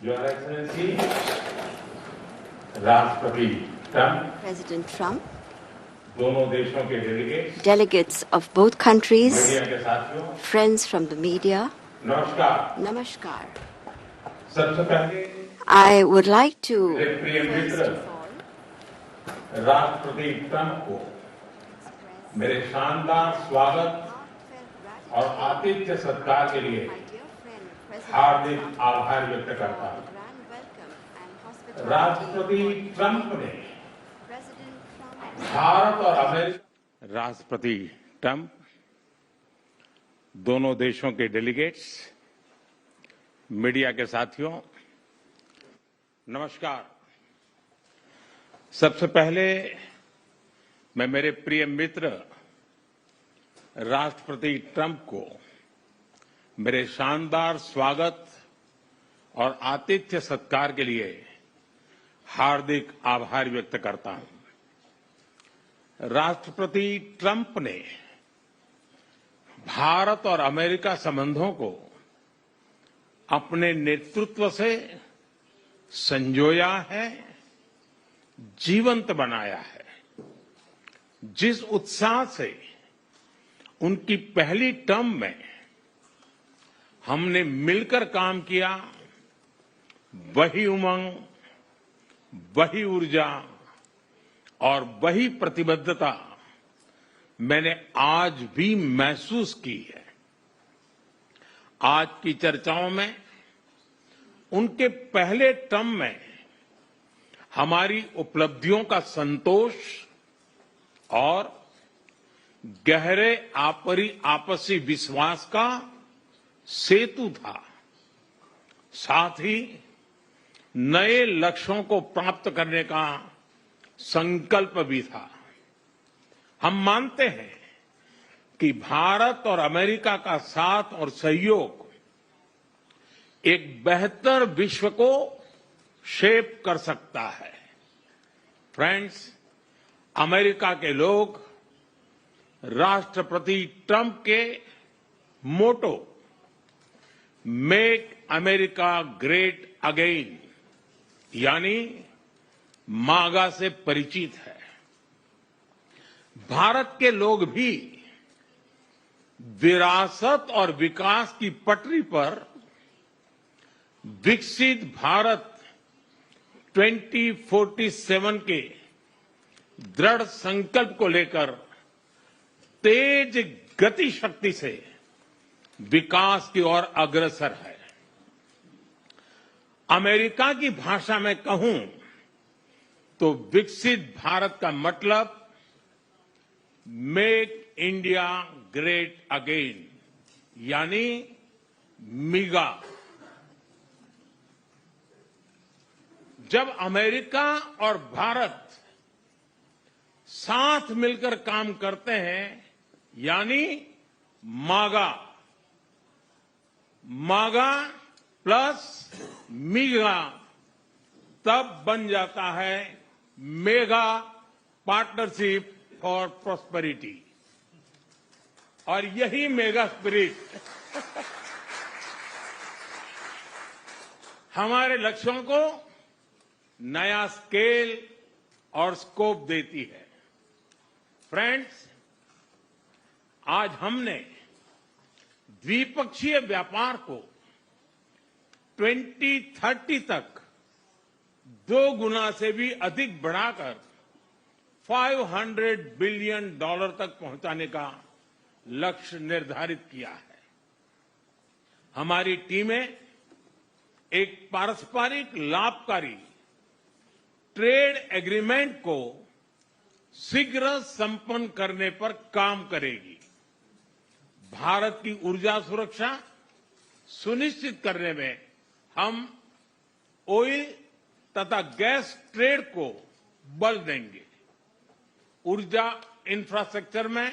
Your Excellency, राष्ट्रपति Trump, President Trump, दोनों देशों के delegates of both countries, media के साथियों, friends from the media, नमस्कार। Namaskar. सबसे पहले I would like to मेरे प्रिय first मित्र of all राष्ट्रपति ट्रंप को मेरे शानदार स्वागत और आतिथ्य सत्कार के लिए हार्दिक आभार व्यक्त करता हूं। राष्ट्रपति ट्रंप ने भारत और अमेरिका राष्ट्रपति ट्रंप, दोनों देशों के डेलीगेट्स, मीडिया के साथियों, नमस्कार। सबसे पहले मैं मेरे प्रिय मित्र राष्ट्रपति ट्रंप को मेरे शानदार स्वागत और आतिथ्य सत्कार के लिए हार्दिक आभार व्यक्त करता हूं। राष्ट्रपति ट्रंप ने भारत और अमेरिका संबंधों को अपने नेतृत्व से संजोया है, जीवंत बनाया है। जिस उत्साह से उनकी पहली टर्म में हमने मिलकर काम किया, वही उमंग, वही ऊर्जा और वही प्रतिबद्धता मैंने आज भी महसूस की है। आज की चर्चाओं में उनके पहले टर्म में हमारी उपलब्धियों का संतोष और गहरे आपसी विश्वास का सेतु था। साथ ही नए लक्ष्यों को प्राप्त करने का संकल्प भी था। हम मानते हैं कि भारत और अमेरिका का साथ और सहयोग एक बेहतर विश्व को शेप कर सकता है। फ्रेंड्स, अमेरिका के लोग राष्ट्रपति ट्रंप के मोटो मेक अमेरिका ग्रेट अगेन यानी मागा से परिचित है। भारत के लोग भी विरासत और विकास की पटरी पर विकसित भारत 2047 के दृढ़ संकल्प को लेकर तेज गति शक्ति से विकास की ओर अग्रसर है। अमेरिका की भाषा में कहूं तो विकसित भारत का मतलब मेक इंडिया ग्रेट अगेन यानी मीगा। जब अमेरिका और भारत साथ मिलकर काम करते हैं यानी मागा, मागा प्लस मीगा, तब बन जाता है मेगा पार्टनरशिप फॉर प्रॉस्पेरिटी। और यही मेगा स्पिरिट हमारे लक्ष्यों को नया स्केल और स्कोप देती है। फ्रेंड्स, आज हमने द्विपक्षीय व्यापार को 2030 तक 2 गुना से भी अधिक बढ़ाकर $500 बिलियन तक पहुंचाने का लक्ष्य निर्धारित किया है। हमारी टीमें एक पारस्परिक लाभकारी ट्रेड एग्रीमेंट को शीघ्र संपन्न करने पर काम करेगी। भारत की ऊर्जा सुरक्षा सुनिश्चित करने में हम ऑयल तथा गैस ट्रेड को बल देंगे। ऊर्जा इंफ्रास्ट्रक्चर में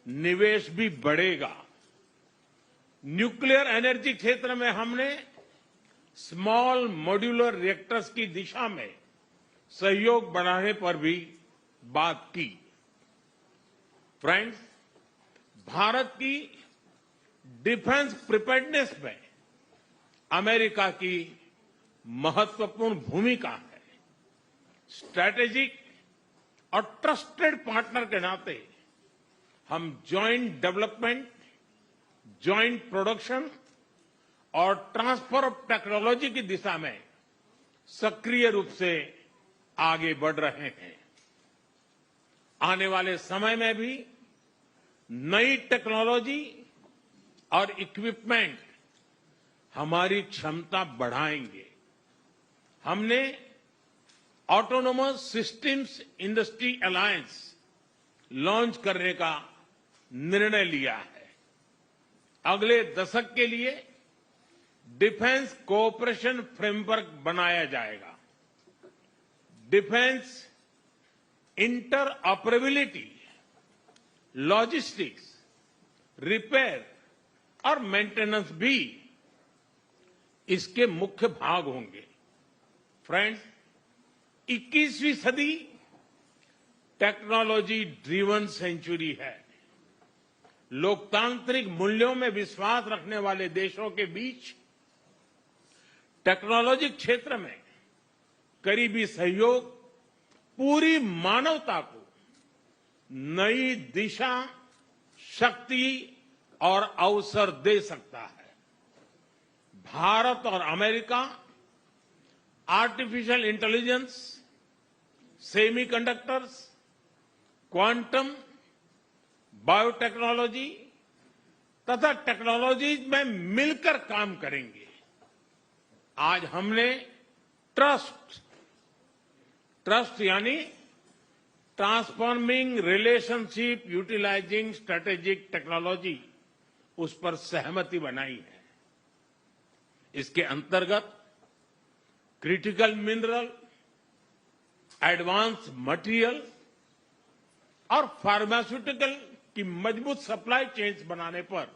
निवेश भी बढ़ेगा। न्यूक्लियर एनर्जी क्षेत्र में हमने स्मॉल मॉड्यूलर रिएक्टर्स की दिशा में सहयोग बढ़ाने पर भी बात की। फ्रेंड्स, भारत की डिफेंस प्रिपेयर्डनेस में अमेरिका की महत्वपूर्ण भूमिका है। स्ट्रैटेजिक और ट्रस्टेड पार्टनर के नाते हम जॉइंट डेवलपमेंट, जॉइंट प्रोडक्शन और ट्रांसफर ऑफ टेक्नोलॉजी की दिशा में सक्रिय रूप से आगे बढ़ रहे हैं। आने वाले समय में भी नई टेक्नोलॉजी और इक्विपमेंट हमारी क्षमता बढ़ाएंगे। हमने autonomous systems industry alliance launch करने का निर्णय लिया है। अगले दशक के लिए डिफेंस कोऑपरेशन फ्रेमवर्क बनाया जाएगा। डिफेंस इंटरऑपरेबिलिटी, लॉजिस्टिक्स, रिपेयर और मेंटेनेंस भी इसके मुख्य भाग होंगे। फ्रेंड्स, 21वीं सदी टेक्नोलॉजी ड्रिवन सेंचुरी है। लोकतांत्रिक मूल्यों में विश्वास रखने वाले देशों के बीच टेक्नोलॉजी क्षेत्र में करीबी सहयोग पूरी मानवता को नई दिशा, शक्ति और अवसर दे सकता है। भारत और America artificial intelligence, semiconductors, quantum, biotechnology तथा टेक्नोलॉजीज में मिलकर काम करेंगे। आज हमने ट्रस्ट यानी transforming relationship utilising strategic technology, उस पर सहमति बनाई है। इसके अंतर्गत क्रिटिकल मिनरल, एडवांस मटेरियल और फार्मास्यूटिकल की मजबूत सप्लाई चेन्स बनाने पर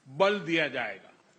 बल दिया जाएगा।